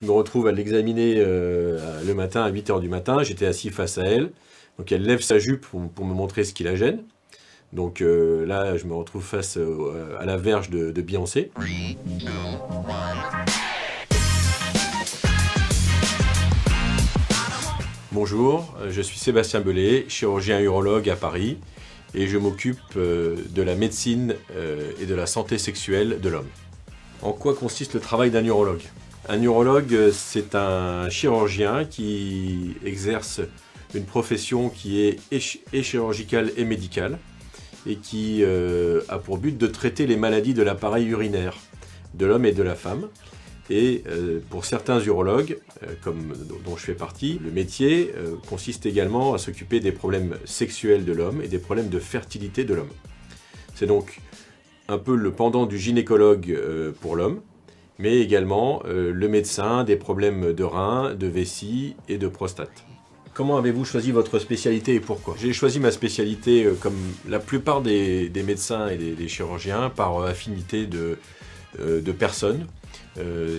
Je me retrouve à l'examiner le matin à 8 h du matin, j'étais assis face à elle. Donc elle lève sa jupe pour me montrer ce qui la gêne. Donc là, je me retrouve face à la verge de Beyoncé. 3, 2, 1. Bonjour, je suis Sébastien Bellet, chirurgien urologue à Paris, et je m'occupe de la médecine et de la santé sexuelle de l'homme. En quoi consiste le travail d'un urologue? Un urologue, c'est un chirurgien qui exerce une profession qui est et chirurgicale et médicale, et qui a pour but de traiter les maladies de l'appareil urinaire de l'homme et de la femme. Et pour certains urologues, dont je fais partie, le métier consiste également à s'occuper des problèmes sexuels de l'homme et des problèmes de fertilité de l'homme. C'est donc un peu le pendant du gynécologue pour l'homme, mais également le médecin des problèmes de reins, de vessie et de prostate. Comment avez-vous choisi votre spécialité et pourquoi? J'ai choisi ma spécialité, comme la plupart des médecins et des chirurgiens, par affinité de personnes.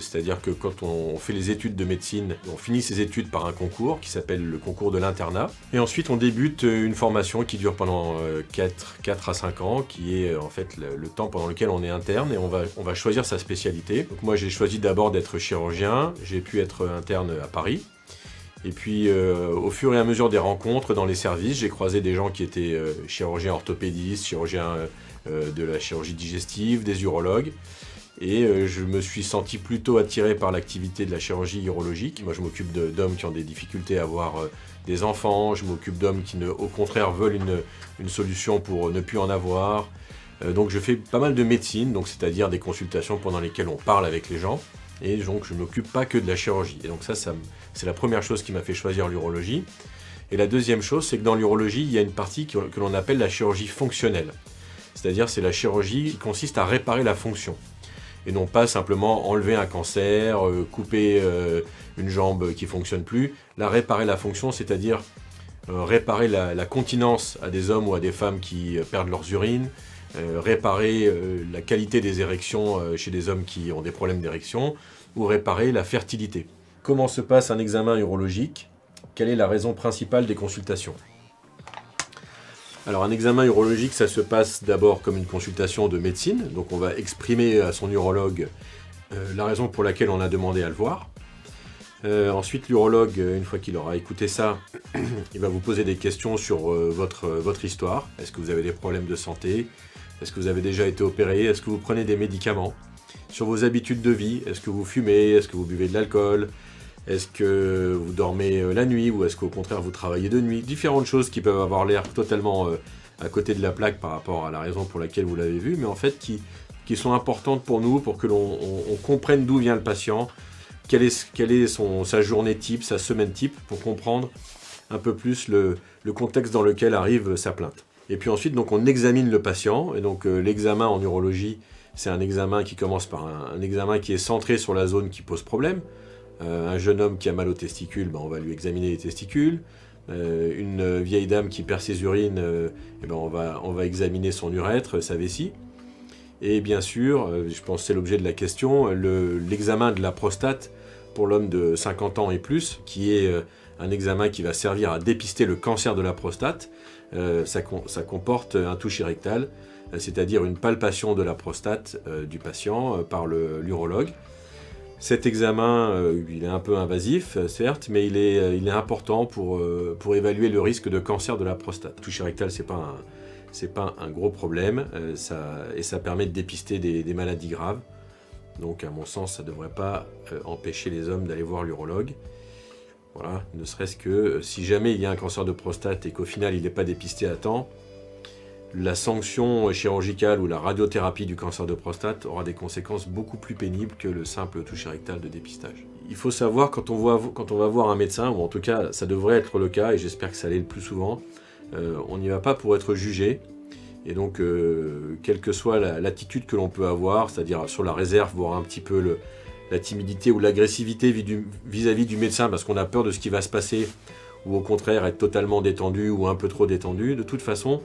C'est-à-dire que quand on fait les études de médecine, on finit ses études par un concours qui s'appelle le concours de l'internat. Et ensuite on débute une formation qui dure pendant 4 à 5 ans, qui est en fait le temps pendant lequel on est interne et on va choisir sa spécialité. Donc moi j'ai choisi d'abord d'être chirurgien, j'ai pu être interne à Paris. Et puis au fur et à mesure des rencontres dans les services, j'ai croisé des gens qui étaient chirurgiens orthopédistes, chirurgiens de la chirurgie digestive, des urologues. Et je me suis senti plutôt attiré par l'activité de la chirurgie urologique. Moi je m'occupe d'hommes qui ont des difficultés à avoir des enfants, je m'occupe d'hommes qui au contraire veulent une solution pour ne plus en avoir. Donc je fais pas mal de médecine, donc c'est-à-dire des consultations pendant lesquelles on parle avec les gens. Et donc je ne m'occupe pas que de la chirurgie. Et donc ça c'est la première chose qui m'a fait choisir l'urologie. Et la deuxième chose, c'est que dans l'urologie, il y a une partie que l'on appelle la chirurgie fonctionnelle. C'est-à-dire c'est la chirurgie qui consiste à réparer la fonction. Et non pas simplement enlever un cancer, couper une jambe qui ne fonctionne plus. Là, réparer la fonction, c'est-à-dire réparer la continence à des hommes ou à des femmes qui perdent leurs urines, réparer la qualité des érections chez des hommes qui ont des problèmes d'érection, ou réparer la fertilité. Comment se passe un examen urologique? Quelle est la raison principale des consultations? Alors un examen urologique, ça se passe d'abord comme une consultation de médecine, donc on va exprimer à son urologue la raison pour laquelle on a demandé à le voir. Ensuite l'urologue, une fois qu'il aura écouté ça, il va vous poser des questions sur votre histoire. Est-ce que vous avez des problèmes de santé? Est-ce que vous avez déjà été opéré? Est-ce que vous prenez des médicaments? Sur vos habitudes de vie, est-ce que vous fumez? Est-ce que vous buvez de l'alcool? Est-ce que vous dormez la nuit ou est-ce qu'au contraire vous travaillez de nuit? Différentes choses qui peuvent avoir l'air totalement à côté de la plaque par rapport à la raison pour laquelle vous l'avez vu, mais en fait qui sont importantes pour nous, pour que l'on comprenne d'où vient le patient, quelle est sa journée type, sa semaine type, pour comprendre un peu plus le contexte dans lequel arrive sa plainte. Et puis ensuite, donc, on examine le patient, et donc l'examen en urologie, c'est un examen qui commence par un examen qui est centré sur la zone qui pose problème. Un jeune homme qui a mal aux testicules, on va lui examiner les testicules. Une vieille dame qui perd ses urines, on va examiner son urètre, sa vessie. Et bien sûr, je pense que c'est l'objet de la question, l'examen de la prostate pour l'homme de 50 ans et plus, qui est un examen qui va servir à dépister le cancer de la prostate. Ça comporte un toucher rectal, c'est-à-dire une palpation de la prostate du patient par l'urologue. Cet examen, il est un peu invasif, certes, mais il est important pour évaluer le risque de cancer de la prostate. Le toucher rectal, c'est pas un gros problème, et ça permet de dépister des maladies graves. Donc, à mon sens, ça ne devrait pas empêcher les hommes d'aller voir l'urologue. Voilà, ne serait-ce que si jamais il y a un cancer de prostate et qu'au final, il n'est pas dépisté à temps, la sanction chirurgicale ou la radiothérapie du cancer de prostate aura des conséquences beaucoup plus pénibles que le simple toucher rectal de dépistage. Il faut savoir, quand on va voir un médecin, ou en tout cas ça devrait être le cas, et j'espère que ça l'est le plus souvent, on n'y va pas pour être jugé. Et donc, quelle que soit l'attitude que l'on peut avoir, c'est-à-dire sur la réserve, voire un petit peu la timidité ou l'agressivité vis-à-vis du médecin, parce qu'on a peur de ce qui va se passer, ou au contraire être totalement détendu ou un peu trop détendu, de toute façon,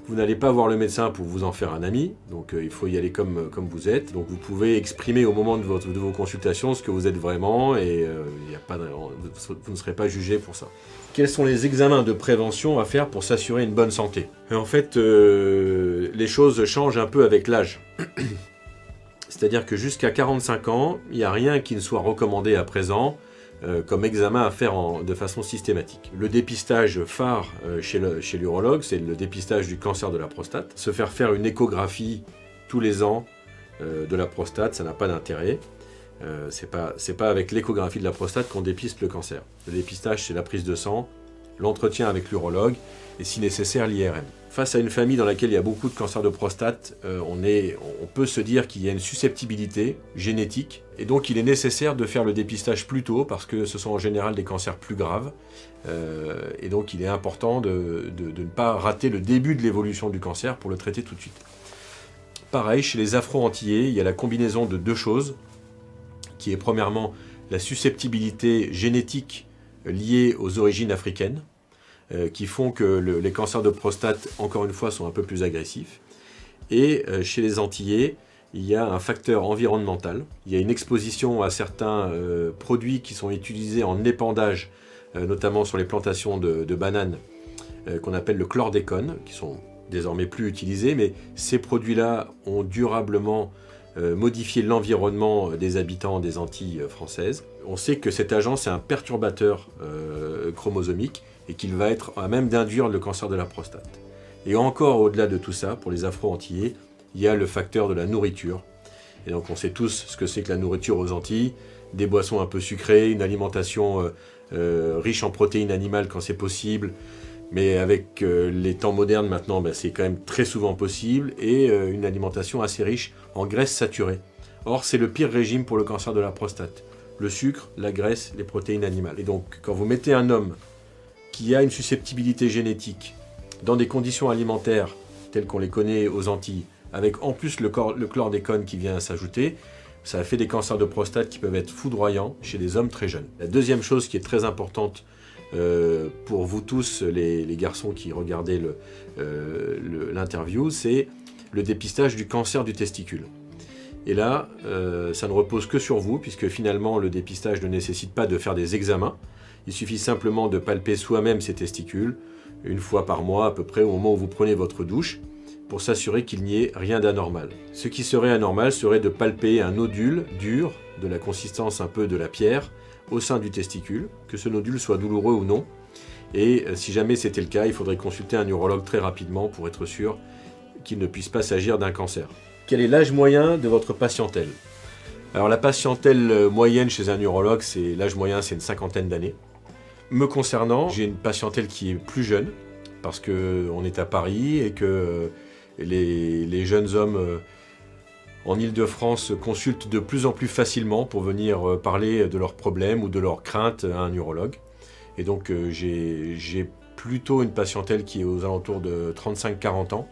Vous n'allez pas voir le médecin pour vous en faire un ami, donc il faut y aller comme vous êtes. Donc vous pouvez exprimer au moment de vos consultations ce que vous êtes vraiment et vous ne serez pas jugé pour ça. Quels sont les examens de prévention à faire pour s'assurer une bonne santé? En fait, les choses changent un peu avec l'âge. C'est-à-dire que jusqu'à 45 ans, il n'y a rien qui ne soit recommandé à présent comme examen à faire de façon systématique. Le dépistage phare chez l'urologue, c'est le dépistage du cancer de la prostate. Se faire une échographie tous les ans de la prostate, ça n'a pas d'intérêt. C'est pas avec l'échographie de la prostate qu'on dépiste le cancer. Le dépistage, c'est la prise de sang, l'entretien avec l'urologue et si nécessaire l'IRM. Face à une famille dans laquelle il y a beaucoup de cancers de prostate, on peut se dire qu'il y a une susceptibilité génétique et donc il est nécessaire de faire le dépistage plus tôt parce que ce sont en général des cancers plus graves et donc il est important de ne pas rater le début de l'évolution du cancer pour le traiter tout de suite. Pareil, chez les Afro-Antillais, il y a la combinaison de deux choses qui est premièrement la susceptibilité génétique liée aux origines africaines, qui font que les cancers de prostate, encore une fois, sont un peu plus agressifs. Et chez les Antillais, il y a un facteur environnemental. Il y a une exposition à certains produits qui sont utilisés en épandage, notamment sur les plantations de bananes, qu'on appelle le chlordécone, qui sont désormais plus utilisés, mais ces produits-là ont durablement modifié l'environnement des habitants des Antilles françaises. On sait que cet agent, c'est un perturbateur chromosomique, et qu'il va être à même d'induire le cancer de la prostate. Et encore au-delà de tout ça, pour les Afro-Antillais, il y a le facteur de la nourriture. Et donc on sait tous ce que c'est que la nourriture aux Antilles, des boissons un peu sucrées, une alimentation riche en protéines animales quand c'est possible, mais avec les temps modernes maintenant, c'est quand même très souvent possible, et une alimentation assez riche en graisses saturées. Or c'est le pire régime pour le cancer de la prostate. Le sucre, la graisse, les protéines animales. Et donc quand vous mettez un homme qui a une susceptibilité génétique dans des conditions alimentaires telles qu'on les connaît aux Antilles, avec en plus le chlordécone qui vient s'ajouter, ça fait des cancers de prostate qui peuvent être foudroyants chez des hommes très jeunes. La deuxième chose qui est très importante pour vous tous, les garçons qui regardaient l'interview, c'est le dépistage du cancer du testicule. Et là, ça ne repose que sur vous, puisque finalement le dépistage ne nécessite pas de faire des examens. Il suffit simplement de palper soi-même ses testicules, une fois par mois à peu près au moment où vous prenez votre douche, pour s'assurer qu'il n'y ait rien d'anormal. Ce qui serait anormal serait de palper un nodule dur, de la consistance un peu de la pierre, au sein du testicule, que ce nodule soit douloureux ou non. Et si jamais c'était le cas, il faudrait consulter un urologue très rapidement pour être sûr qu'il ne puisse pas s'agir d'un cancer. Quel est l'âge moyen de votre patientèle? Alors la patientèle moyenne chez un urologue, l'âge moyen c'est une cinquantaine d'années. Me concernant, j'ai une patientèle qui est plus jeune, parce qu'on est à Paris et que les jeunes hommes en Île-de-France consultent de plus en plus facilement pour venir parler de leurs problèmes ou de leurs craintes à un urologue. Et donc j'ai plutôt une patientèle qui est aux alentours de 35-40 ans,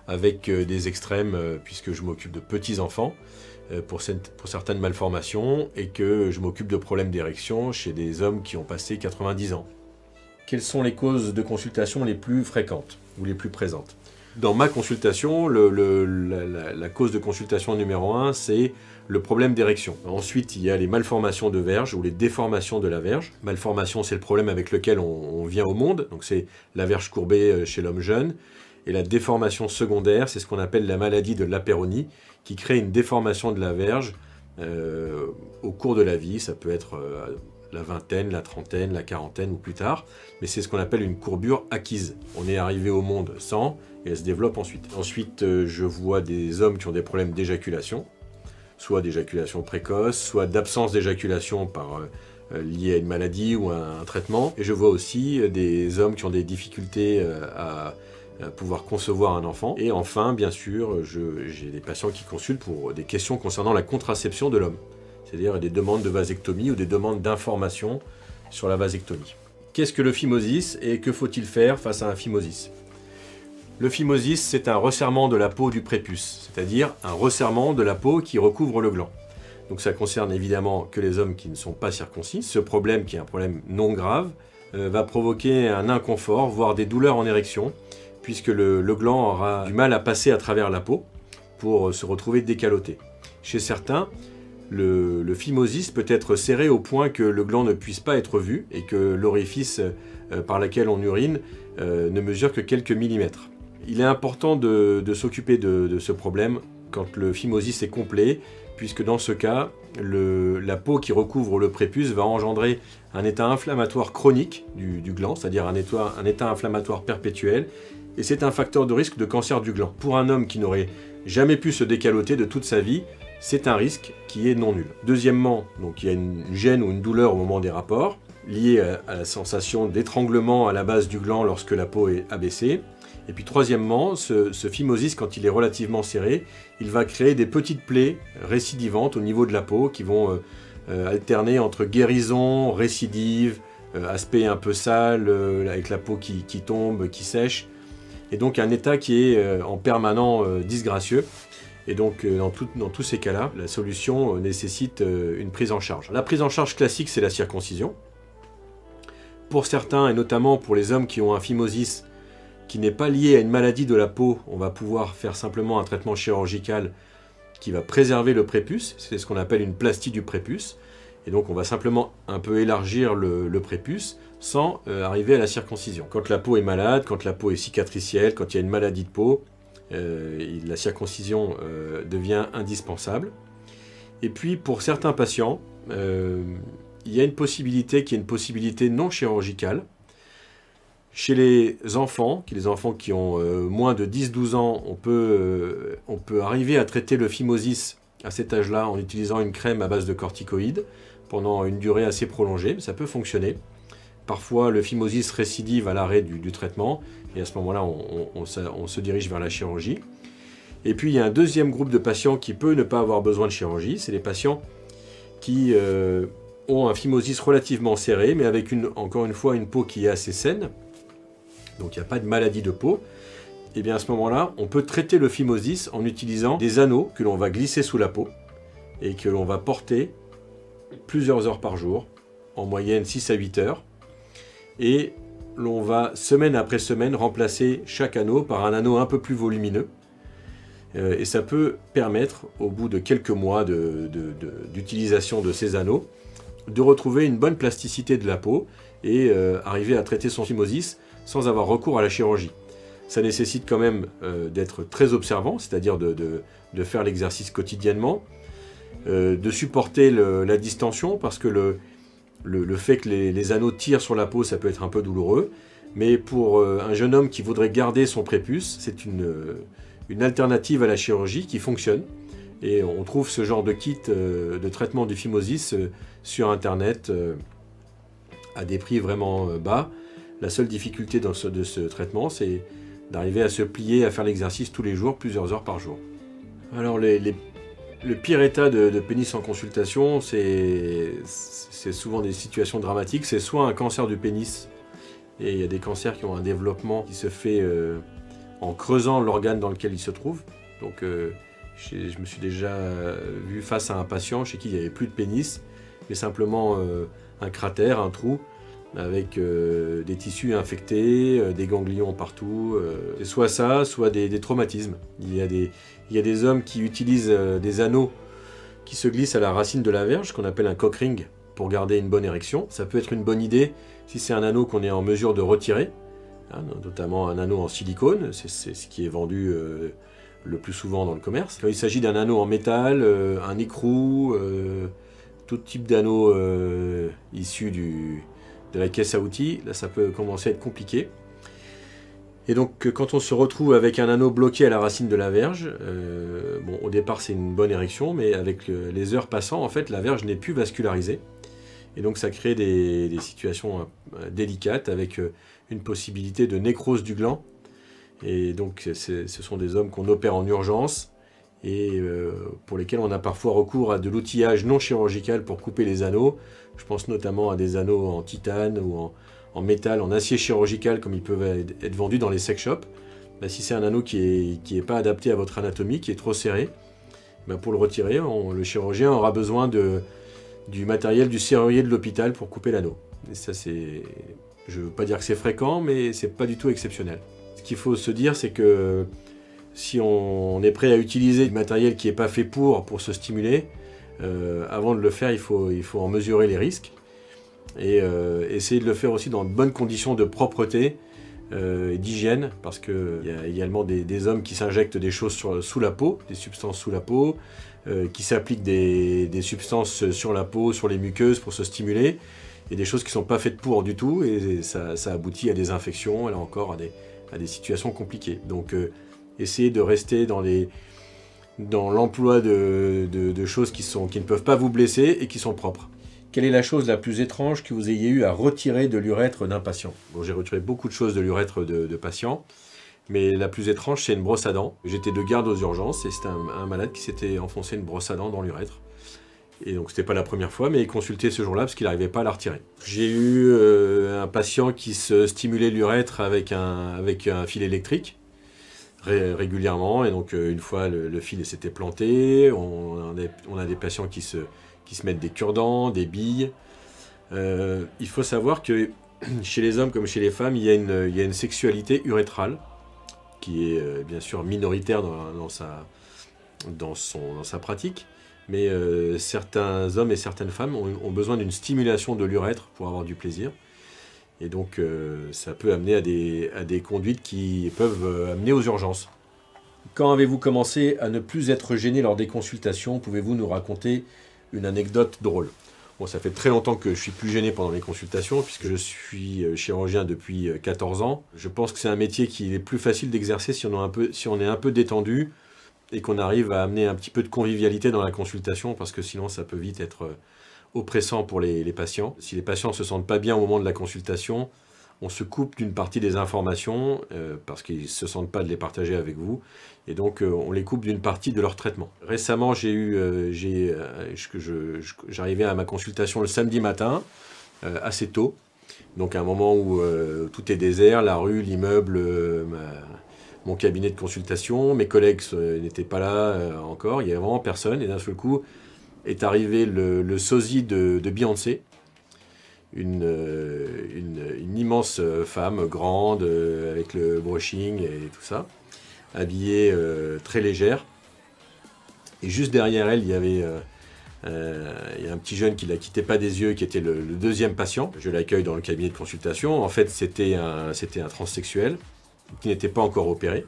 avec des extrêmes, puisque je m'occupe de petits-enfants, pour certaines malformations, et que je m'occupe de problèmes d'érection chez des hommes qui ont passé 90 ans. Quelles sont les causes de consultation les plus fréquentes ou les plus présentes? Dans ma consultation, la cause de consultation numéro 1, c'est le problème d'érection. Ensuite, il y a les malformations de verge ou les déformations de la verge. Malformation, c'est le problème avec lequel on vient au monde, donc c'est la verge courbée chez l'homme jeune. Et la déformation secondaire, c'est ce qu'on appelle la maladie de Laperoni, qui crée une déformation de la verge au cours de la vie. Ça peut être la vingtaine, la trentaine, la quarantaine ou plus tard, mais c'est ce qu'on appelle une courbure acquise. On est arrivé au monde sans, et elle se développe ensuite. Ensuite, je vois des hommes qui ont des problèmes d'éjaculation, soit d'éjaculation précoce, soit d'absence d'éjaculation liée à une maladie ou à un traitement. Et je vois aussi des hommes qui ont des difficultés à pouvoir concevoir un enfant. Et enfin, bien sûr, j'ai des patients qui consultent pour des questions concernant la contraception de l'homme, c'est-à-dire des demandes de vasectomie ou des demandes d'information sur la vasectomie. Qu'est-ce que le phimosis et que faut-il faire face à un phimosis? Le phimosis, c'est un resserrement de la peau du prépuce, c'est-à-dire un resserrement de la peau qui recouvre le gland. Donc ça concerne évidemment que les hommes qui ne sont pas circoncis. Ce problème, qui est un problème non grave, va provoquer un inconfort, voire des douleurs en érection, puisque le gland aura du mal à passer à travers la peau pour se retrouver décaloté. Chez certains, le phimosis peut être serré au point que le gland ne puisse pas être vu et que l'orifice par lequel on urine ne mesure que quelques millimètres. Il est important de s'occuper de ce problème quand le phimosis est complet, puisque dans ce cas, la peau qui recouvre le prépuce va engendrer un état inflammatoire chronique du gland, c'est-à-dire un état inflammatoire perpétuel, et c'est un facteur de risque de cancer du gland. Pour un homme qui n'aurait jamais pu se décaloter de toute sa vie, c'est un risque qui est non nul. Deuxièmement, donc, il y a une gêne ou une douleur au moment des rapports, liée à la sensation d'étranglement à la base du gland lorsque la peau est abaissée. Et puis troisièmement, ce phimosis, quand il est relativement serré, il va créer des petites plaies récidivantes au niveau de la peau qui vont alterner entre guérison, récidive, aspect un peu sale, avec la peau qui tombe, qui sèche, et donc un état qui est en permanent disgracieux. Et donc dans tous ces cas-là, la solution nécessite une prise en charge. La prise en charge classique, c'est la circoncision. Pour certains, et notamment pour les hommes qui ont un phimosis qui n'est pas lié à une maladie de la peau, on va pouvoir faire simplement un traitement chirurgical qui va préserver le prépuce, c'est ce qu'on appelle une plastie du prépuce, et donc on va simplement un peu élargir le prépuce sans arriver à la circoncision. Quand la peau est malade, quand la peau est cicatricielle, quand il y a une maladie de peau, la circoncision devient indispensable. Et puis pour certains patients, il y a une possibilité qui est une possibilité non chirurgicale. Chez les enfants qui ont moins de 10-12 ans, on peut arriver à traiter le phimosis à cet âge-là en utilisant une crème à base de corticoïdes pendant une durée assez prolongée, ça peut fonctionner. Parfois, le phimosis récidive à l'arrêt du traitement, et à ce moment-là, on se dirige vers la chirurgie. Et puis, il y a un deuxième groupe de patients qui peut ne pas avoir besoin de chirurgie, c'est les patients qui ont un phimosis relativement serré, mais avec encore une fois une peau qui est assez saine, donc il n'y a pas de maladie de peau. Et bien à ce moment-là, on peut traiter le phimosis en utilisant des anneaux que l'on va glisser sous la peau et que l'on va porter plusieurs heures par jour, en moyenne 6 à 8 heures. Et l'on va, semaine après semaine, remplacer chaque anneau par un anneau un peu plus volumineux. Et ça peut permettre, au bout de quelques mois d'utilisation de ces anneaux, de retrouver une bonne plasticité de la peau et arriver à traiter son phimosis sans avoir recours à la chirurgie. Ça nécessite quand même d'être très observant, c'est-à-dire de faire l'exercice quotidiennement, de supporter la distension, parce que le fait que les anneaux tirent sur la peau, ça peut être un peu douloureux, mais pour un jeune homme qui voudrait garder son prépuce, c'est une alternative à la chirurgie qui fonctionne, et on trouve ce genre de kit de traitement du phimosis sur internet à des prix vraiment bas. La seule difficulté de ce traitement, c'est d'arriver à se plier, à faire l'exercice tous les jours, plusieurs heures par jour. Alors le pire état de pénis en consultation, c'est souvent des situations dramatiques. C'est soit un cancer du pénis, et il y a des cancers qui ont un développement qui se fait en creusant l'organe dans lequel il se trouve. Donc je me suis déjà vu face à un patient chez qui il n'y avait plus de pénis, mais simplement un cratère, un trou, avec des tissus infectés, des ganglions partout. C'est soit ça, soit des traumatismes. Il y a des hommes qui utilisent des anneaux qui se glissent à la racine de la verge, qu'on appelle un cock ring, pour garder une bonne érection. Ça peut être une bonne idée si c'est un anneau qu'on est en mesure de retirer, hein, notamment un anneau en silicone, c'est ce qui est vendu le plus souvent dans le commerce. Quand il s'agit d'un anneau en métal, un écrou, tout type d'anneau issu de la caisse à outils, là ça peut commencer à être compliqué. Et donc quand on se retrouve avec un anneau bloqué à la racine de la verge, bon, au départ c'est une bonne érection, mais avec les heures passant, en fait la verge n'est plus vascularisée. Et donc ça crée des situations délicates avec une possibilité de nécrose du gland. Et donc ce sont des hommes qu'on opère en urgence et pour lesquels on a parfois recours à de l'outillage non chirurgical pour couper les anneaux. Je pense notamment à des anneaux en titane ou en métal, en acier chirurgical comme ils peuvent être vendus dans les sex shops. Ben, si c'est un anneau qui est pas adapté à votre anatomie, qui est trop serré, ben, pour le retirer, le chirurgien aura besoin du matériel du serrurier de l'hôpital pour couper l'anneau. Et ça, je ne veux pas dire que c'est fréquent, mais c'est pas du tout exceptionnel. Ce qu'il faut se dire, c'est que si on est prêt à utiliser du matériel qui n'est pas fait pour se stimuler, avant de le faire, il faut en mesurer les risques et essayer de le faire aussi dans de bonnes conditions de propreté et d'hygiène, parce qu'il y a également des hommes qui s'injectent des choses sous la peau, des substances sous la peau, qui s'appliquent des substances sur la peau, sur les muqueuses pour se stimuler, et des choses qui ne sont pas faites pour du tout, et ça aboutit à des infections, là encore à des situations compliquées. Donc essayez de rester dans l'emploi de choses qui ne peuvent pas vous blesser et qui sont propres. Quelle est la chose la plus étrange que vous ayez eu à retirer de l'urètre d'un patient? Bon, j'ai retiré beaucoup de choses de l'urètre de patients, mais la plus étrange, c'est une brosse à dents. J'étais de garde aux urgences et c'était un malade qui s'était enfoncé une brosse à dents dans l'urètre. Et donc, c'était pas la première fois, mais il consultait ce jour-là parce qu'il n'arrivait pas à la retirer. J'ai eu un patient qui se stimulait l'urètre avec un fil électrique régulièrement, et donc une fois le fil s'était planté. On a des patients qui se mettent des cure-dents, des billes. Il faut savoir que chez les hommes comme chez les femmes, il y a une sexualité urétrale qui est bien sûr minoritaire dans sa pratique, mais certains hommes et certaines femmes ont besoin d'une stimulation de l'urètre pour avoir du plaisir. Et donc ça peut amener à des conduites qui peuvent amener aux urgences. Quand avez-vous commencé à ne plus être gêné lors des consultations? Pouvez-vous nous raconter une anecdote drôle? Bon, ça fait très longtemps que je suis plus gêné pendant les consultations, puisque je suis chirurgien depuis 14 ans. Je pense que c'est un métier qui est plus facile d'exercer si on est un peu détendu et qu'on arrive à amener un petit peu de convivialité dans la consultation, parce que sinon ça peut vite être oppressant pour les patients. Si les patients ne se sentent pas bien au moment de la consultation, on se coupe d'une partie des informations parce qu'ils ne se sentent pas de les partager avec vous, et donc on les coupe d'une partie de leur traitement. Récemment, j'arrivais à ma consultation le samedi matin, assez tôt, donc à un moment où tout est désert, la rue, l'immeuble, mon cabinet de consultation, mes collègues n'étaient pas là encore, il n'y avait vraiment personne, et d'un seul coup est arrivé le sosie de Beyoncé, une immense femme, grande, avec le brushing et tout ça, habillée très légère. Et juste derrière elle, il y a un petit jeune qui ne la quittait pas des yeux, qui était le deuxième patient. Je l'accueille dans le cabinet de consultation. En fait, c'était un transsexuel qui n'était pas encore opéré.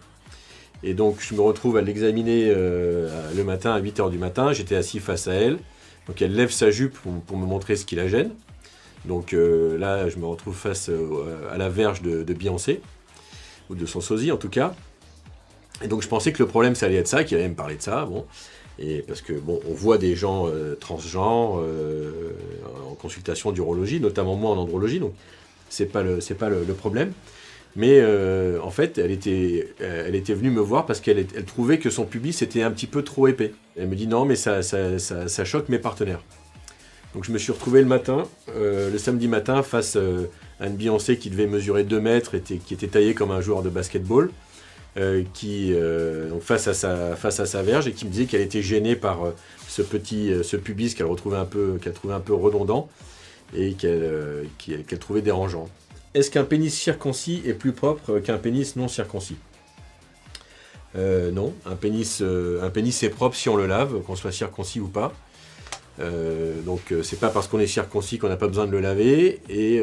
Et donc, je me retrouve à l'examiner le matin, à 8 h du matin. J'étais assis face à elle. Donc, elle lève sa jupe pour me montrer ce qui la gêne. Donc là, je me retrouve face à la verge de Beyoncé, ou de son sosie en tout cas. Et donc je pensais que le problème, ça allait être ça, qu'il allait me parler de ça. Bon. Et parce que bon, on voit des gens transgenres en consultation d'urologie, notamment moi en andrologie, donc c'est pas le problème. Mais en fait, elle était venue me voir parce qu'elle trouvait que son pubis était un petit peu trop épais. Elle me dit non, mais ça choque mes partenaires. Donc je me suis retrouvé le samedi matin, face à une Beyoncé qui devait mesurer 2 mètres, qui était taillée comme un joueur de basketball, donc face à sa verge, et qui me disait qu'elle était gênée par ce pubis qu'elle trouvait un peu redondant et qu'elle trouvait dérangeant. Est-ce qu'un pénis circoncis est plus propre qu'un pénis non circoncis? Non, un pénis est propre si on le lave, qu'on soit circoncis ou pas. Donc c'est pas parce qu'on est circoncis qu'on n'a pas besoin de le laver, et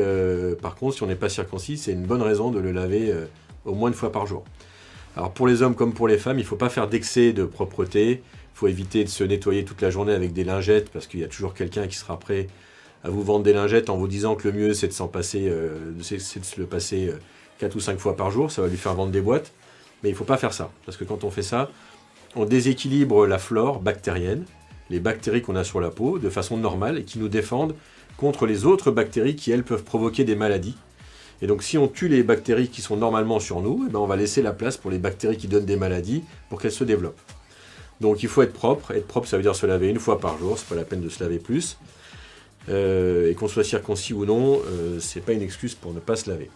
par contre si on n'est pas circoncis, c'est une bonne raison de le laver au moins 1 fois par jour. Alors pour les hommes comme pour les femmes, il ne faut pas faire d'excès de propreté, il faut éviter de se nettoyer toute la journée avec des lingettes, parce qu'il y a toujours quelqu'un qui sera prêt à vous vendre des lingettes en vous disant que le mieux c'est de se le passer 4 ou 5 fois par jour, ça va lui faire vendre des boîtes, mais il ne faut pas faire ça, parce que quand on fait ça, on déséquilibre la flore bactérienne, les bactéries qu'on a sur la peau de façon normale et qui nous défendent contre les autres bactéries qui, elles, peuvent provoquer des maladies. Et donc si on tue les bactéries qui sont normalement sur nous, on va laisser la place pour les bactéries qui donnent des maladies pour qu'elles se développent. Donc il faut être propre. Être propre, ça veut dire se laver 1 fois par jour, c'est pas la peine de se laver plus. Et qu'on soit circoncis ou non, c'est pas une excuse pour ne pas se laver.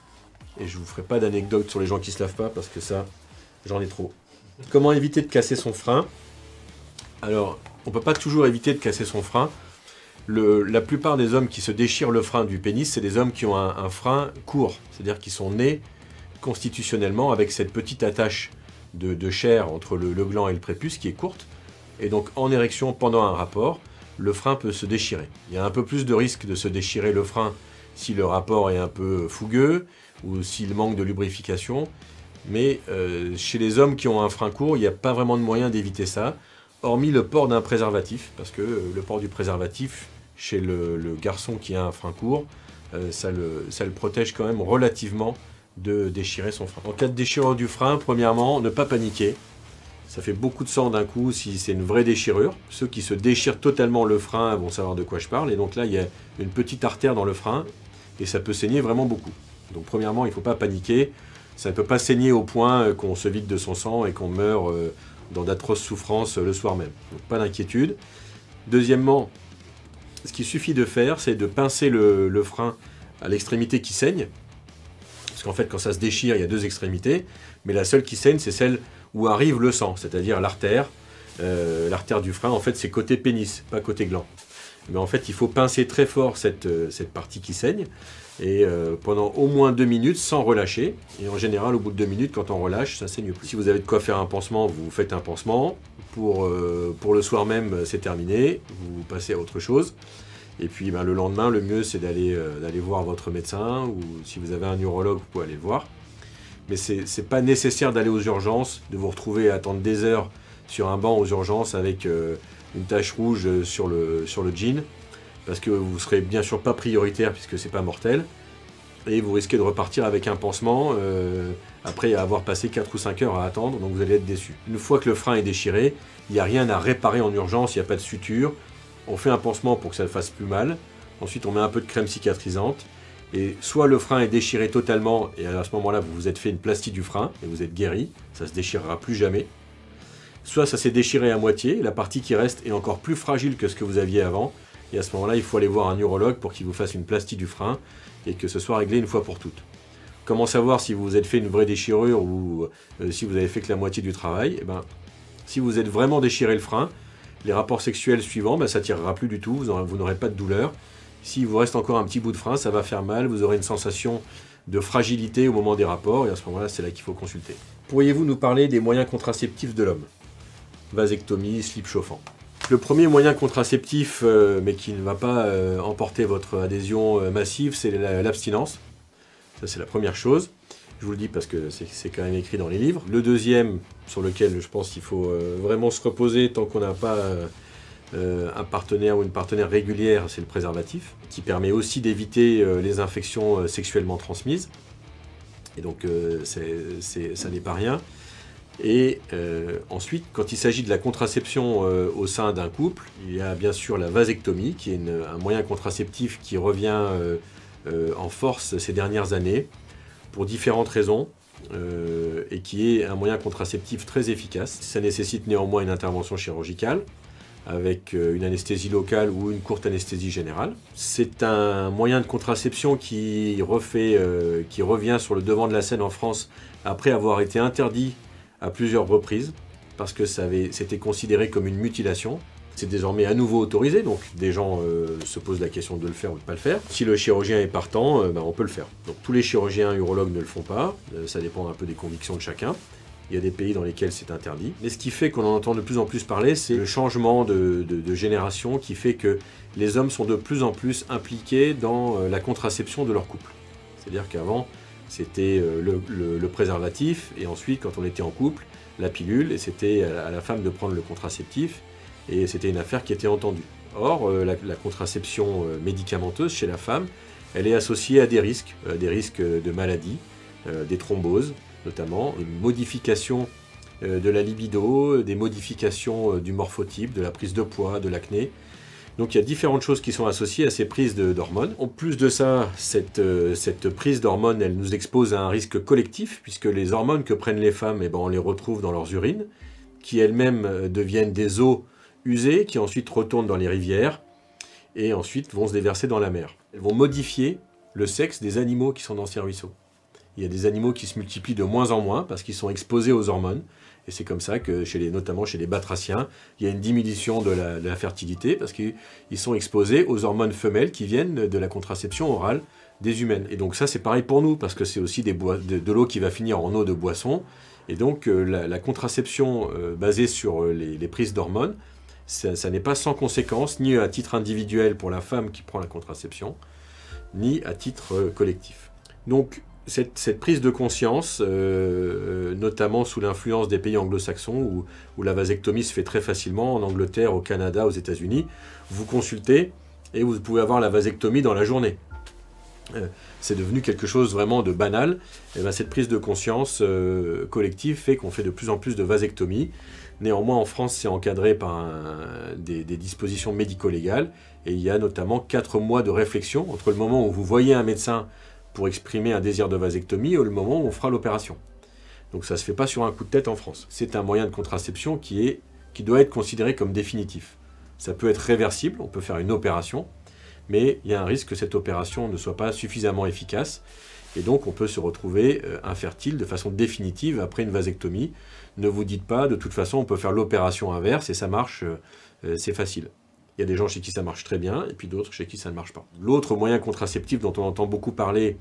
Et je vous ferai pas d'anecdote sur les gens qui se lavent pas, parce que ça, j'en ai trop. Comment éviter de casser son frein? Alors, on ne peut pas toujours éviter de casser son frein. La plupart des hommes qui se déchirent le frein du pénis, c'est des hommes qui ont un frein court, c'est-à-dire qui sont nés constitutionnellement avec cette petite attache de chair entre le gland et le prépuce qui est courte. Et donc en érection pendant un rapport, le frein peut se déchirer. Il y a un peu plus de risque de se déchirer le frein si le rapport est un peu fougueux ou s'il manque de lubrification. Mais chez les hommes qui ont un frein court, il n'y a pas vraiment de moyen d'éviter ça, hormis le port d'un préservatif, parce que le port du préservatif, chez le garçon qui a un frein court, ça le protège quand même relativement de déchirer son frein. En cas de déchirure du frein, premièrement, ne pas paniquer. Ça fait beaucoup de sang d'un coup si c'est une vraie déchirure. Ceux qui se déchirent totalement le frein vont savoir de quoi je parle. Et donc là, il y a une petite artère dans le frein et ça peut saigner vraiment beaucoup. Donc premièrement, il ne faut pas paniquer. Ça ne peut pas saigner au point qu'on se vide de son sang et qu'on meurt dans d'atroces souffrances le soir même. Donc pas d'inquiétude. Deuxièmement, ce qu'il suffit de faire, c'est de pincer le frein à l'extrémité qui saigne. Parce qu'en fait, quand ça se déchire, il y a deux extrémités. Mais la seule qui saigne, c'est celle où arrive le sang, c'est-à-dire l'artère. L'artère du frein, en fait, c'est côté pénis, pas côté gland. Mais en fait, il faut pincer très fort cette partie qui saigne. Et pendant au moins 2 minutes, sans relâcher. Et en général, au bout de 2 minutes, quand on relâche, ça saigne plus. Si vous avez de quoi faire un pansement, vous faites un pansement. Pour le soir même, c'est terminé. Vous passez à autre chose. Et puis le lendemain, le mieux, c'est d'aller voir votre médecin. Ou si vous avez un urologue, vous pouvez aller le voir. Mais c'est pas nécessaire d'aller aux urgences, de vous retrouver à attendre des heures sur un banc aux urgences avec une tache rouge sur le jean. Parce que vous ne serez bien sûr pas prioritaire puisque c'est pas mortel. Et vous risquez de repartir avec un pansement après avoir passé 4 ou 5 heures à attendre, donc vous allez être déçu. Une fois que le frein est déchiré, il n'y a rien à réparer en urgence, il n'y a pas de suture. On fait un pansement pour que ça ne fasse plus mal. Ensuite, on met un peu de crème cicatrisante. Et soit le frein est déchiré totalement, et à ce moment-là, vous vous êtes fait une plastie du frein, et vous êtes guéri, ça ne se déchirera plus jamais. Soit ça s'est déchiré à moitié, la partie qui reste est encore plus fragile que ce que vous aviez avant, et à ce moment-là, il faut aller voir un urologue pour qu'il vous fasse une plastie du frein, et que ce soit réglé une fois pour toutes. Comment savoir si vous vous êtes fait une vraie déchirure, ou si vous avez fait que la moitié du travail? Si vous êtes vraiment déchiré le frein, les rapports sexuels suivants, ça ne tirera plus du tout, vous n'aurez pas de douleur. S'il vous reste encore un petit bout de frein, ça va faire mal, vous aurez une sensation de fragilité au moment des rapports, et à ce moment-là, c'est là qu'il faut consulter. Pourriez-vous nous parler des moyens contraceptifs de l'homme? Vasectomie, slip chauffant. Le premier moyen contraceptif, mais qui ne va pas emporter votre adhésion massive, c'est l'abstinence. Ça, c'est la première chose. Je vous le dis parce que c'est quand même écrit dans les livres. Le deuxième, sur lequel je pense qu'il faut vraiment se reposer tant qu'on n'a pas un partenaire ou une partenaire régulière, c'est le préservatif, qui permet aussi d'éviter les infections sexuellement transmises. Et donc, ça n'est pas rien. Et ensuite, quand il s'agit de la contraception au sein d'un couple, il y a bien sûr la vasectomie, qui est un moyen contraceptif qui revient en force ces dernières années, pour différentes raisons, et qui est un moyen contraceptif très efficace. Ça nécessite néanmoins une intervention chirurgicale, avec une anesthésie locale ou une courte anesthésie générale. C'est un moyen de contraception qui revient sur le devant de la scène en France après avoir été interdit à plusieurs reprises, parce que c'était considéré comme une mutilation. C'est désormais à nouveau autorisé, donc des gens se posent la question de le faire ou de ne pas le faire. Si le chirurgien est partant, on peut le faire. Donc tous les chirurgiens urologues ne le font pas, ça dépend un peu des convictions de chacun. Il y a des pays dans lesquels c'est interdit. Mais ce qui fait qu'on en entend de plus en plus parler, c'est le changement de génération qui fait que les hommes sont de plus en plus impliqués dans la contraception de leur couple. C'est-à-dire qu'avant, c'était le préservatif, et ensuite, quand on était en couple, la pilule, et c'était à la femme de prendre le contraceptif, et c'était une affaire qui était entendue. Or, la contraception médicamenteuse chez la femme, elle est associée à des risques de maladies, des thromboses notamment, des modifications de la libido, des modifications du morphotype, de la prise de poids, de l'acné. Donc il y a différentes choses qui sont associées à ces prises d'hormones. En plus de ça, cette prise d'hormones, elle nous expose à un risque collectif, puisque les hormones que prennent les femmes, on les retrouve dans leurs urines, qui elles-mêmes deviennent des eaux usées, qui ensuite retournent dans les rivières, et ensuite vont se déverser dans la mer. Elles vont modifier le sexe des animaux qui sont dans ces ruisseaux. Il y a des animaux qui se multiplient de moins en moins parce qu'ils sont exposés aux hormones. Et c'est comme ça que, notamment chez les batraciens, il y a une diminution de la fertilité parce qu'ils sont exposés aux hormones femelles qui viennent de la contraception orale des humaines. Et donc ça, c'est pareil pour nous, parce que c'est aussi de l'eau qui va finir en eau de boisson. Et donc la contraception basée sur les prises d'hormones, ça n'est pas sans conséquence, ni à titre individuel pour la femme qui prend la contraception, ni à titre collectif. Donc cette prise de conscience, notamment sous l'influence des pays anglo-saxons, où la vasectomie se fait très facilement, en Angleterre, au Canada, aux États-Unis, vous consultez et vous pouvez avoir la vasectomie dans la journée. C'est devenu quelque chose vraiment de banal. Et bien, cette prise de conscience collective fait qu'on fait de plus en plus de vasectomies. Néanmoins, en France, c'est encadré par des dispositions médico-légales, et il y a notamment 4 mois de réflexion entre le moment où vous voyez un médecin pour exprimer un désir de vasectomie et le moment où on fera l'opération. Donc ça ne se fait pas sur un coup de tête en France. C'est un moyen de contraception qui doit être considéré comme définitif. Ça peut être réversible, on peut faire une opération, mais il y a un risque que cette opération ne soit pas suffisamment efficace, et donc on peut se retrouver infertile de façon définitive après une vasectomie. Ne vous dites pas, de toute façon on peut faire l'opération inverse et ça marche, c'est facile. Il y a des gens chez qui ça marche très bien, et puis d'autres chez qui ça ne marche pas. L'autre moyen contraceptif dont on entend beaucoup parler,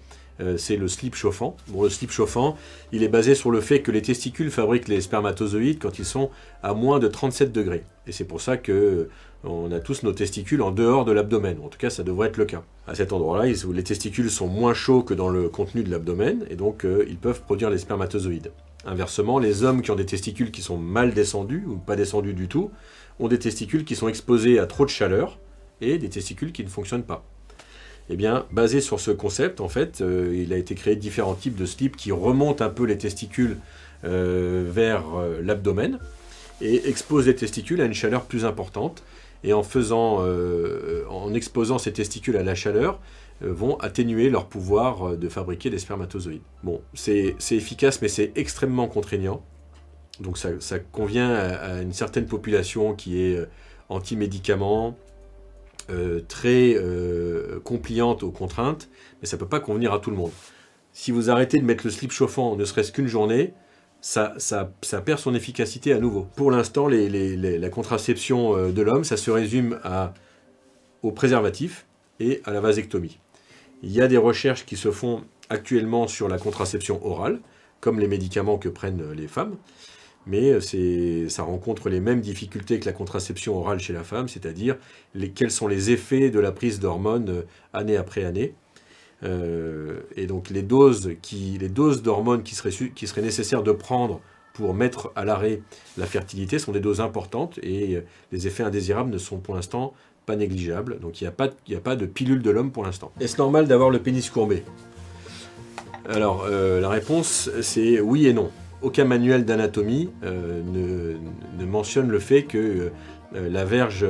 c'est le slip chauffant. Bon, le slip chauffant, il est basé sur le fait que les testicules fabriquent les spermatozoïdes quand ils sont à moins de 37 degrés. Et c'est pour ça qu'on a tous nos testicules en dehors de l'abdomen. En tout cas, ça devrait être le cas. À cet endroit-là, les testicules sont moins chauds que dans le contenu de l'abdomen, et donc ils peuvent produire les spermatozoïdes. Inversement, les hommes qui ont des testicules qui sont mal descendus, ou pas descendus du tout, ont des testicules qui sont exposés à trop de chaleur, et des testicules qui ne fonctionnent pas. Eh bien, basé sur ce concept, en fait, il a été créé différents types de slips qui remontent un peu les testicules vers l'abdomen, et exposent les testicules à une chaleur plus importante, et en exposant ces testicules à la chaleur, vont atténuer leur pouvoir de fabriquer des spermatozoïdes. Bon, c'est efficace, mais c'est extrêmement contraignant. Donc ça convient à une certaine population qui est anti-médicaments, très compliante aux contraintes, mais ça ne peut pas convenir à tout le monde. Si vous arrêtez de mettre le slip chauffant ne serait-ce qu'une journée, ça perd son efficacité à nouveau. Pour l'instant, la contraception de l'homme, ça se résume au préservatif et à la vasectomie. Il y a des recherches qui se font actuellement sur la contraception orale, comme les médicaments que prennent les femmes, mais ça rencontre les mêmes difficultés que la contraception orale chez la femme, c'est-à-dire quels sont les effets de la prise d'hormones année après année. Et donc les doses d'hormones qui seraient nécessaires de prendre pour mettre à l'arrêt la fertilité sont des doses importantes, et les effets indésirables ne sont pour l'instant pas négligeables. Donc il n'y a pas de pilule de l'homme pour l'instant. Est-ce normal d'avoir le pénis courbé? Alors la réponse c'est oui et non. Aucun manuel d'anatomie ne mentionne le fait que la verge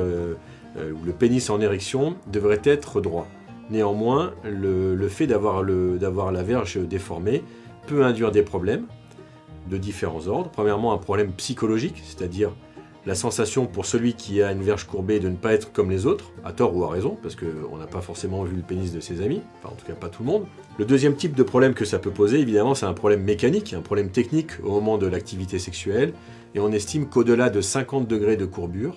ou le pénis en érection devrait être droit. Néanmoins, le fait d'avoir la verge déformée peut induire des problèmes de différents ordres. Premièrement, un problème psychologique, c'est-à-dire la sensation pour celui qui a une verge courbée de ne pas être comme les autres, à tort ou à raison, parce qu'on n'a pas forcément vu le pénis de ses amis, enfin en tout cas pas tout le monde. Le deuxième type de problème que ça peut poser, évidemment, c'est un problème mécanique, un problème technique au moment de l'activité sexuelle, et on estime qu'au-delà de 50 degrés de courbure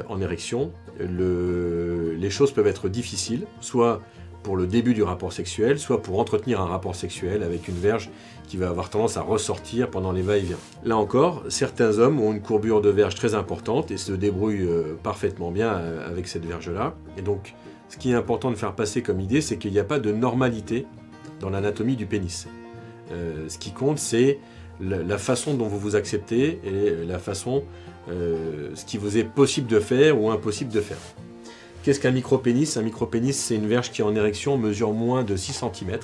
en érection, les choses peuvent être difficiles, soit pour le début du rapport sexuel, soit pour entretenir un rapport sexuel avec une verge qui va avoir tendance à ressortir pendant les va-et-vient. Là encore, certains hommes ont une courbure de verge très importante et se débrouillent parfaitement bien avec cette verge-là. Et donc, ce qui est important de faire passer comme idée, c'est qu'il n'y a pas de normalité dans l'anatomie du pénis. Ce qui compte, c'est la façon dont vous vous acceptez et la façon, ce qui vous est possible de faire ou impossible de faire. Qu'est-ce qu'un micropénis? Un micropénis, c'est une verge qui en érection mesure moins de 6 cm.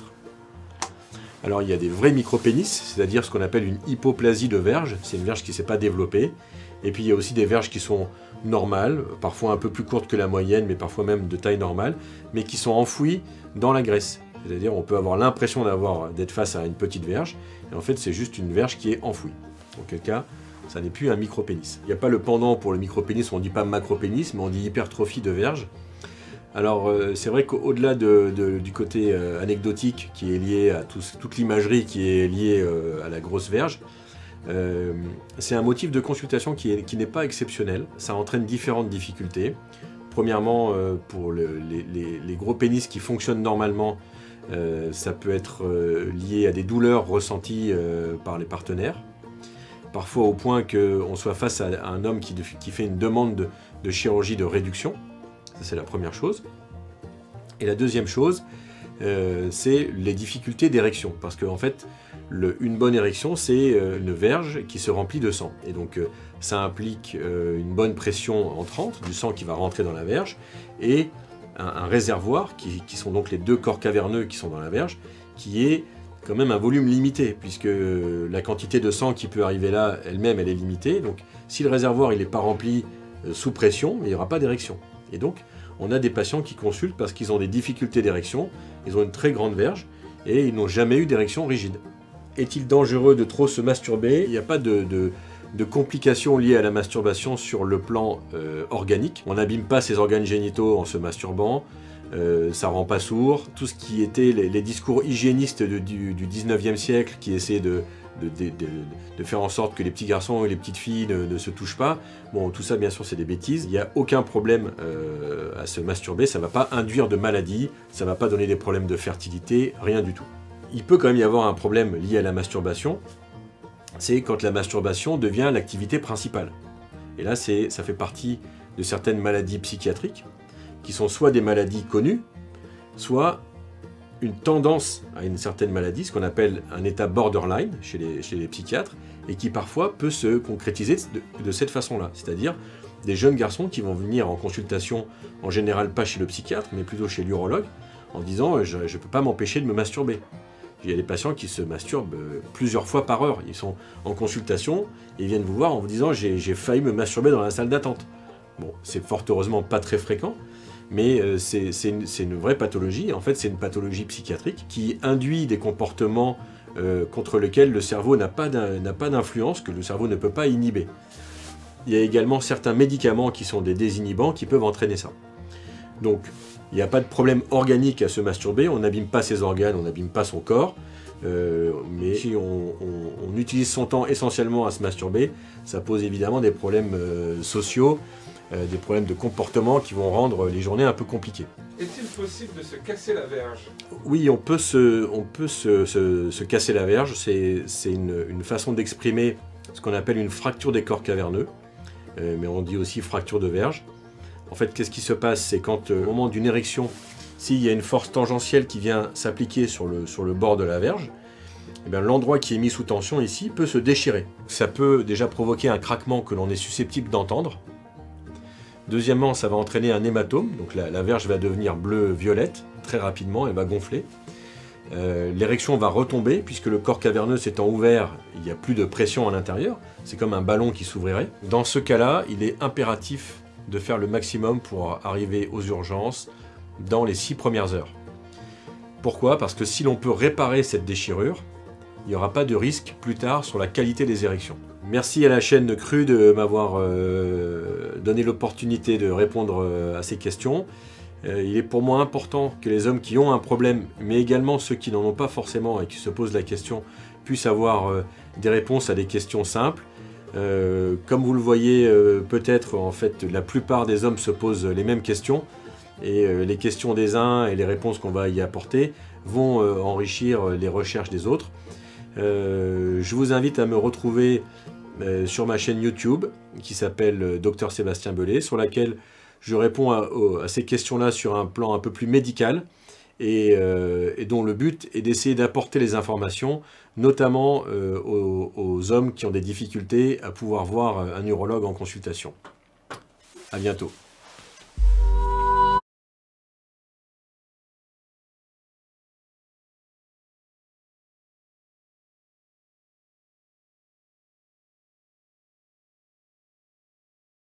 Alors il y a des vrais micropénis, c'est-à-dire ce qu'on appelle une hypoplasie de verge, c'est une verge qui ne s'est pas développée. Et puis il y a aussi des verges qui sont normales, parfois un peu plus courtes que la moyenne, mais parfois même de taille normale, mais qui sont enfouies dans la graisse. C'est-à-dire on peut avoir l'impression d'être face à une petite verge, et en fait c'est juste une verge qui est enfouie. Auquel cas, ça n'est plus un micropénis. Il n'y a pas le pendant pour le micropénis, on ne dit pas macropénis, mais on dit hypertrophie de verge. Alors c'est vrai qu'au-delà du côté anecdotique qui est lié à toute l'imagerie qui est liée à la grosse verge, c'est un motif de consultation qui n'est pas exceptionnel. Ça entraîne différentes difficultés. Premièrement, pour les gros pénis qui fonctionnent normalement, ça peut être lié à des douleurs ressenties par les partenaires. Parfois au point qu'on soit face à un homme qui fait une demande de chirurgie de réduction. Ça, c'est la première chose. Et la deuxième chose, c'est les difficultés d'érection. Parce qu'en fait, une bonne érection, c'est une verge qui se remplit de sang. Et donc, ça implique une bonne pression entrante, du sang qui va rentrer dans la verge, et un réservoir, qui sont donc les deux corps caverneux qui sont dans la verge, qui est quand même un volume limité, puisque la quantité de sang qui peut arriver là, elle-même, elle est limitée. Donc, si le réservoir n'est pas rempli sous pression, il n'y aura pas d'érection. Et donc, on a des patients qui consultent parce qu'ils ont des difficultés d'érection, ils ont une très grande verge, et ils n'ont jamais eu d'érection rigide. Est-il dangereux de trop se masturber? Il n'y a pas de complications liées à la masturbation sur le plan organique. On n'abîme pas ses organes génitaux en se masturbant, ça rend pas sourd. Tout ce qui était les discours hygiénistes du 19e siècle qui essaient de faire en sorte que les petits garçons et les petites filles ne se touchent pas, bon, tout ça bien sûr c'est des bêtises. Il n'y a aucun problème à se masturber, ça ne va pas induire de maladie, ça ne va pas donner des problèmes de fertilité, rien du tout. Il peut quand même y avoir un problème lié à la masturbation, c'est quand la masturbation devient l'activité principale. Et là, ça fait partie de certaines maladies psychiatriques, qui sont soit des maladies connues, soit une tendance à une certaine maladie, ce qu'on appelle un état borderline chez les psychiatres, et qui parfois peut se concrétiser de cette façon-là. C'est-à-dire des jeunes garçons qui vont venir en consultation, en général pas chez le psychiatre, mais plutôt chez l'urologue, en disant « je ne peux pas m'empêcher de me masturber ». Il y a des patients qui se masturbent plusieurs fois par heure. Ils sont en consultation, ils viennent vous voir en vous disant « j'ai failli me masturber dans la salle d'attente ». Bon, c'est fort heureusement pas très fréquent, mais c'est une vraie pathologie. En fait, c'est une pathologie psychiatrique qui induit des comportements contre lesquels le cerveau n'a pas d'influence, que le cerveau ne peut pas inhiber. Il y a également certains médicaments qui sont des désinhibants qui peuvent entraîner ça. Donc, il n'y a pas de problème organique à se masturber, on n'abîme pas ses organes, on n'abîme pas son corps, mais si on utilise son temps essentiellement à se masturber, ça pose évidemment des problèmes sociaux, des problèmes de comportement qui vont rendre les journées un peu compliquées. Est-il possible de se casser la verge? Oui, on peut se casser la verge, c'est une façon d'exprimer ce qu'on appelle une fracture des corps caverneux, mais on dit aussi fracture de verge. En fait, qu'est-ce qui se passe? C'est quand, au moment d'une érection, s'il y a une force tangentielle qui vient s'appliquer sur le bord de la verge, eh bien, l'endroit qui est mis sous tension ici peut se déchirer. Ça peut déjà provoquer un craquement que l'on est susceptible d'entendre. Deuxièmement, ça va entraîner un hématome, donc la verge va devenir bleu-violette très rapidement, elle va gonfler. L'érection va retomber, puisque le corps caverneux s'étant ouvert, il n'y a plus de pression à l'intérieur, c'est comme un ballon qui s'ouvrirait. Dans ce cas-là, il est impératif de faire le maximum pour arriver aux urgences dans les 6 premières heures. Pourquoi? Parce que si l'on peut réparer cette déchirure, il n'y aura pas de risque plus tard sur la qualité des érections. Merci à la chaîne Cru de m'avoir donné l'opportunité de répondre à ces questions. Il est pour moi important que les hommes qui ont un problème, mais également ceux qui n'en ont pas forcément et qui se posent la question, puissent avoir des réponses à des questions simples. Comme vous le voyez peut-être, en fait, la plupart des hommes se posent les mêmes questions et les questions des uns et les réponses qu'on va y apporter vont enrichir les recherches des autres. Je vous invite à me retrouver sur ma chaîne YouTube qui s'appelle Dr Sébastien Bellet, sur laquelle je réponds à ces questions-là sur un plan un peu plus médical et dont le but est d'essayer d'apporter les informations, notamment aux hommes qui ont des difficultés à pouvoir voir un urologue en consultation. À bientôt.